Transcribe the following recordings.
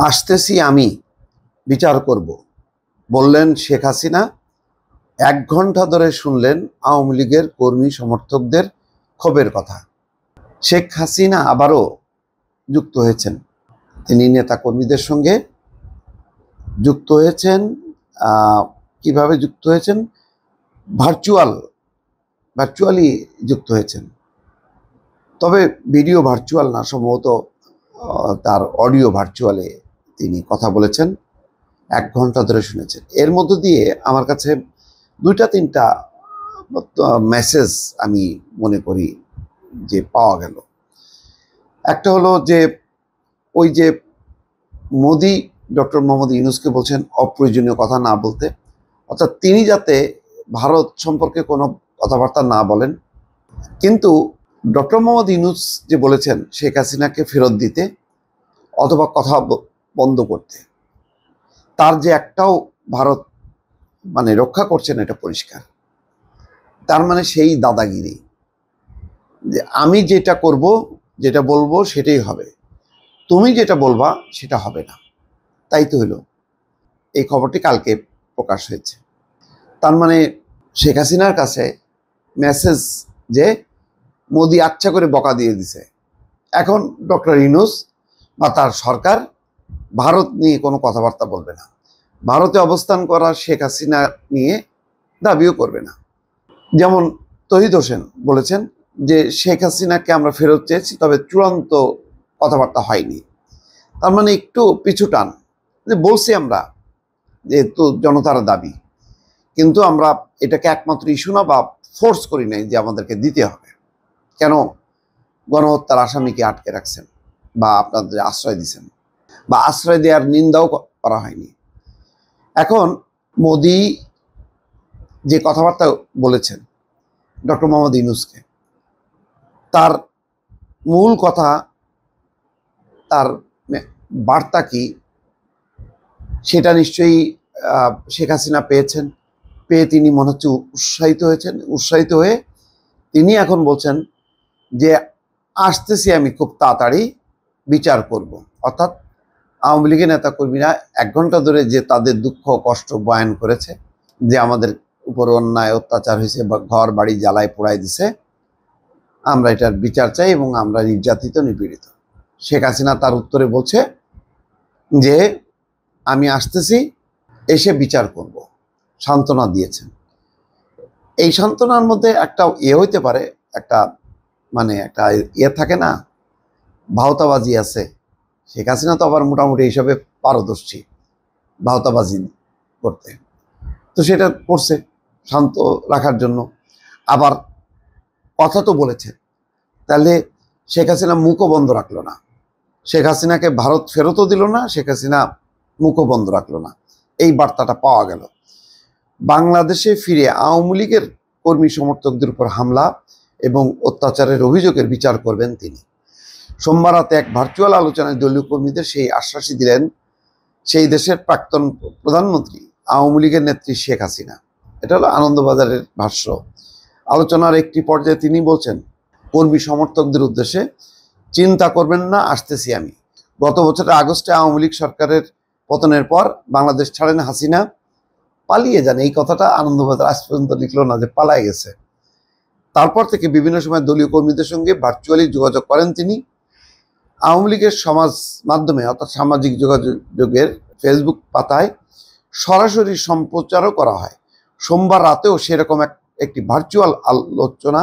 আসতেছি আমি, বিচার করব, বললেন শেখ হাসিনা। 1 ঘন্টা ধরে শুনলেন আওয়ামী লীগের কর্মী সমর্থকদের ক্ষোভের কথা। শেখ হাসিনা আবারও যুক্ত হয়েছেন। তিনি নেতা কর্মীদের সঙ্গে যুক্ত হয়েছেন। কিভাবে যুক্ত হয়েছেন? ভার্চুয়ালি যুক্ত হয়েছেন। তবে ভিডিও ভার্চুয়াল না, সম্ভবত তার অডিও ভার্চুয়ালে তিনি কথা বলেছেন। 1 ঘন্টা ধরে শুনেছেন। এর মধ্য দিয়ে আমার কাছে 2-3টা মেসেজ আমি মনে করি যে পাওয়া গেল। একটা হলো যে ওই যে মোদি ডক্টর মোহাম্মদ ইউনূসকে বলছেন অপ্রয়োজনীয় কথা না বলতে, অর্থাৎ তিনি যাতে ভারত সম্পর্কে কোনো কথাবার্তা না বলেন। কিন্তু ডক্টর মোহাম্মদ ইউনূস যে বলেছেন শেখ হাসিনাকে ফেরত দিতে অথবা কথা বন্ধ করতে, তার যে একটাও ভারত রক্ষা করছেন এটা পরিষ্কার। তার মানে সেই দাদাগিরি, যে আমি যেটা করব, যেটা বলবো সেটাই হবে, তুমি যেটা বলবা সেটা হবে না। তাই তো হলো, এই খবরটি কালকে প্রকাশ হয়েছে। তার মানে শেখ হাসিনার কাছে মেসেজ যে মোদি আচ্ছা করে বকা দিয়ে দিছে। এখন ডক্টর ইউনূস বা তার সরকার ভারত নিয়ে কোনো কথাবার্তা বলবে না, ভারতে অবস্থান করা শেখ হাসিনা নিয়ে দাবিও করবে না। যেমন তহিদ হোসেন বলেছেন যে শেখ হাসিনাকে আমরা ফেরত চেয়েছি, তবে চূড়ান্ত কথাবার্তা হয়নি। তার মানে একটু পিছু টান, যে বলছি আমরা যেহেতু জনতার দাবি, কিন্তু আমরা এটাকে একমাত্র ইস্যু না বা ফোর্স করি নাই যে আমাদেরকে দিতে হবে। কেন গণহত্যার আসামিকে আটকে রাখছেন বা আপনাদের আশ্রয় দিচ্ছেন, বা আশ্রয় দেওয়ার নিন্দাও করা হয়নি। এখন মোদি যে কথাবার্তা বলেছেন ডক্টর মোহাম্মদ ইউনূসকে, তার মূল কথা, তার বার্তা কি, সেটা নিশ্চয়ই শেখ হাসিনা পেয়েছেন। পেয়ে তিনি মনে হচ্ছে উৎসাহিত হয়েছেন। উৎসাহিত হয়ে তিনি এখন বলছেন যে আসতেছি আমি খুব তাড়াতাড়ি, বিচার করব। অর্থাৎ আওয়ামী লীগের নেতাকর্মীরা 1 ঘন্টা ধরে যে তাদের দুঃখ কষ্ট বয়ান করেছে, যে আমাদের উপর অন্যায় অত্যাচার হয়েছে, ঘর বাড়ি জ্বালায় পোড়ায় দিছে, আমরা এটার বিচার চাই এবং আমরা নির্যাতিত নিপীড়িত। শেখ হাসিনা তার উত্তরে বলছে যে আমি আসতেছি, এসে বিচার করব, সান্ত্বনা দিয়েছেন। এই সান্ত্বনার মধ্যে একটা হইতে পারে, একটা একটা থাকে না, ভাওতাবাজি আছে। শেখ হাসিনা তো আবার মোটামুটি হিসাবে পারদর্শী ভাওতাবাজি করতে, তো সেটা করছে শান্ত রাখার জন্য। আবার কথা তো বলেছে, তাহলে শেখ হাসিনা মুখও বন্ধ রাখলো না, শেখ হাসিনাকে ভারত ফেরতও দিল না, শেখ হাসিনা মুখও বন্ধ রাখলো না। এই বার্তাটা পাওয়া গেল। বাংলাদেশে ফিরে আওয়ামী লীগের কর্মী সমর্থকদের উপর হামলা এবং অত্যাচারের অভিযোগের বিচার করবেন তিনি। সোমবার রাতে এক ভার্চুয়াল আলোচনায় দলীয় কর্মীদের সেই আশ্বাসই দিলেন সেই দেশের প্রাক্তন প্রধানমন্ত্রী আওয়ামী লীগের নেত্রী শেখ হাসিনা। এটা হলো আনন্দবাজারের ভাষ্য। আলোচনার একটি পর্যায়ে তিনি বলছেন কর্মী সমর্থকদের উদ্দেশ্যে, চিন্তা করবেন না, আসতেছি আমি। গত বছরের আগস্টে আওয়ামী লীগ সরকারের পতনের পর বাংলাদেশ ছাড়েন হাসিনা, পালিয়ে যান। এই কথাটা আনন্দবাজার আজ পর্যন্ত লিখলো না যে পালায় গেছে। তারপর থেকে বিভিন্ন সময় দলীয় কর্মীদের সঙ্গে ভার্চুয়ালি যোগাযোগ করেন তিনি। আওয়ামী লীগের সমাজ মাধ্যমে অর্থাৎ সামাজিক যোগাযোগের ফেসবুক পাতায় সরাসরি সম্প্রচারও করা হয়। সোমবার রাতেও সেরকম একটি ভার্চুয়াল আলোচনা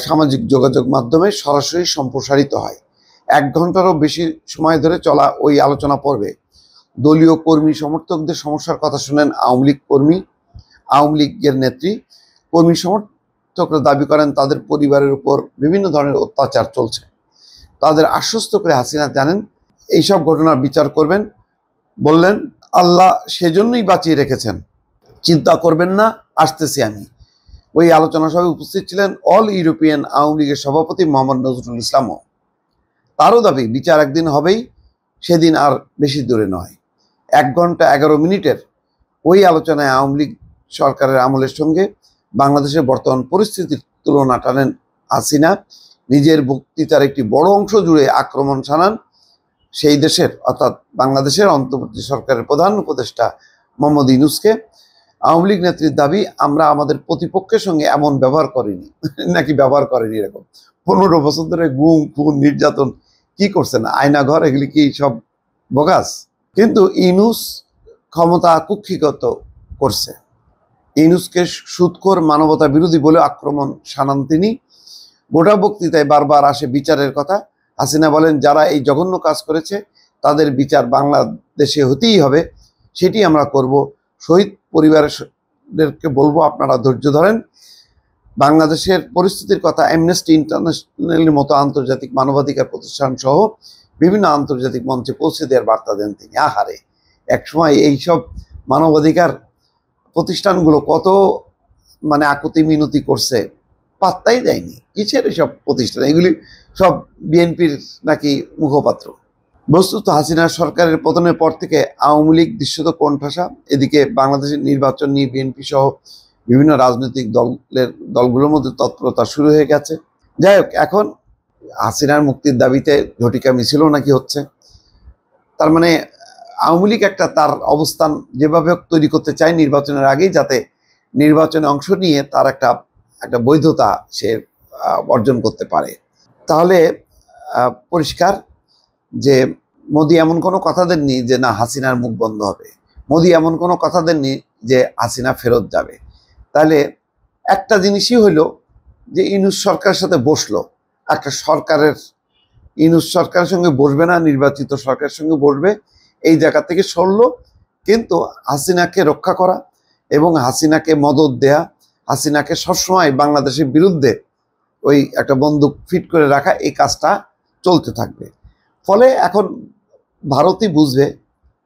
সামাজিক যোগাযোগ মাধ্যমে সরাসরি সম্প্রসারিত হয়। 1 ঘন্টারও বেশি সময় ধরে চলা ওই আলোচনা পর্বে দলীয় কর্মী সমর্থকদের সমস্যার কথা শুনেন আওয়ামী লীগের নেত্রী। কর্মী সমর্থকরা দাবি করেন তাদের পরিবারের উপর বিভিন্ন ধরনের অত্যাচার চলছে। তাদের আশ্বস্ত করে হাসিনা জানেন এইসব ঘটনার বিচার করবেন। বললেন আল্লাহ সেজন্যই বাঁচিয়ে রেখেছেন, চিন্তা করবেন না, আসতেছি আমি। ওই আলোচনা সভায় উপস্থিত ছিলেন অল ইউরোপিয়ান আওয়ামী লীগের সভাপতি মোহাম্মদ নজরুল ইসলামও। তারও দাবি বিচার একদিন হবেই, সেদিন আর বেশি দূরে নয়। 1 ঘন্টা 11 মিনিটের ওই আলোচনায় আওয়ামী লীগ সরকারের আমলের সঙ্গে বাংলাদেশের বর্তমান পরিস্থিতির তুলনা টানেন হাসিনা। নিজের বক্তৃতার একটি বড় অংশ জুড়ে আক্রমণ শানান সেই দেশের অর্থাৎ বাংলাদেশের অন্তর্বর্তী সরকারের প্রধান উপদেষ্টা মোহাম্মদ ইউনূসকে আওয়ামী লীগ নেত্রীর দাবি, আমরা আমাদের প্রতিপক্ষের সঙ্গে এমন ব্যবহার করিনি। নাকি ব্যবহার করেনি এরকম 15 বছর ধরে গুম খুন নির্যাতন কি করছেন, আয়নাঘর, এগুলি কি সব বোগাস? কিন্তু ইউনূস ক্ষমতা কুক্ষিগত করছে। ইউনূসকে সুদখোর মানবতা বিরোধী বলে আক্রমণ শানান তিনি। গোটা বক্তৃতায় বারবার আসে বিচারের কথা। হাসিনা বলেন, যারা এই জঘন্য কাজ করেছে তাদের বিচার বাংলাদেশে হতেই হবে, সেটি আমরা করব। শহীদ পরিবারদেরকে বলবো, আপনারা ধৈর্য ধরেন। বাংলাদেশের পরিস্থিতির কথা অ্যামনেস্টি ইন্টারন্যাশনালের মতো আন্তর্জাতিক মানবাধিকার প্রতিষ্ঠান সহ বিভিন্ন আন্তর্জাতিক মঞ্চে পৌঁছে দেওয়ার বার্তা দেন তিনি। আহারে, একসময় এইসব মানবাধিকার প্রতিষ্ঠানগুলো কত আকুতি মিনতি করছে, পাত্তাই দেয়নি। কিসের এসব প্রতিষ্ঠান? এগুলি সব বিএনপির নাকি মুখপাত্র। বস্তুত হাসিনা সরকারের পতনের পর থেকে আওয়ামী লীগ দৃশ্যত কোণঠাসা। এদিকে বাংলাদেশের নির্বাচন নিয়ে বিএনপি সহ বিভিন্ন রাজনৈতিক দলগুলোর মধ্যে তৎপরতা শুরু হয়ে গেছে। যাই হোক, এখন হাসিনার মুক্তির দাবিতে ঝটিকা মিছিলও নাকি হচ্ছে। তার মানে আওয়ামী লীগ একটা তার অবস্থান যেভাবে তৈরি করতে চায় নির্বাচনের আগেই, যাতে নির্বাচনে অংশ নিয়ে তার একটা বৈধতা সে অর্জন করতে পারে। তাহলে পরিষ্কার যে মোদি এমন কোনো কথা দেননি যে না হাসিনার মুখ বন্ধ হবে, মোদি এমন কোনো কথা দেননি যে হাসিনা ফেরত যাবে। তাহলে একটা জিনিসই হইলো যে ইউনূস সরকারের সাথে বসলো, একটা সরকারের ইউনূস সরকারের সঙ্গে বসবে না, নির্বাচিত সরকারের সঙ্গে বসবে, এই জায়গা থেকে সরলো। কিন্তু হাসিনাকে রক্ষা করা এবং হাসিনাকে মদদ দেয়া, হাসিনাকে সবসময় বাংলাদেশের বিরুদ্ধে ওই একটা বন্দুক ফিট করে রাখা, এই কাজটা চলতে থাকবে। ফলে এখন ভারতই বুঝবে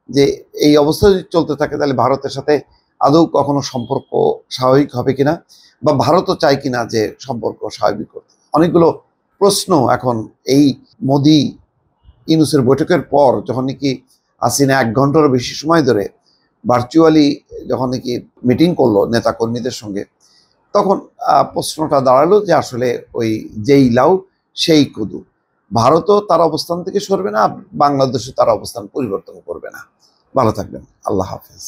যে এই অবস্থা যদি চলতে থাকে তাহলে ভারতের সাথে আদৌ কখনো সম্পর্ক স্বাভাবিক হবে কিনা, বা ভারতও চায় কিনা যে সম্পর্ক স্বাভাবিক করতে। অনেকগুলো প্রশ্ন এখন এই মোদি ইউনূসের বৈঠকের পর, যখন নাকি হাসিনা 1 ঘন্টারও বেশি সময় ধরে ভার্চুয়ালি যখন নাকি মিটিং করলো নেতাকর্মীদের সঙ্গে, তখন প্রশ্নটা দাঁড়ালো যে আসলে ওই যেই লাউ সেই কুদু। ভারতও তার অবস্থান থেকে সরবে না, বাংলাদেশও তার অবস্থান পরিবর্তন করবে না। ভালো থাকবেন। আল্লাহ হাফেজ।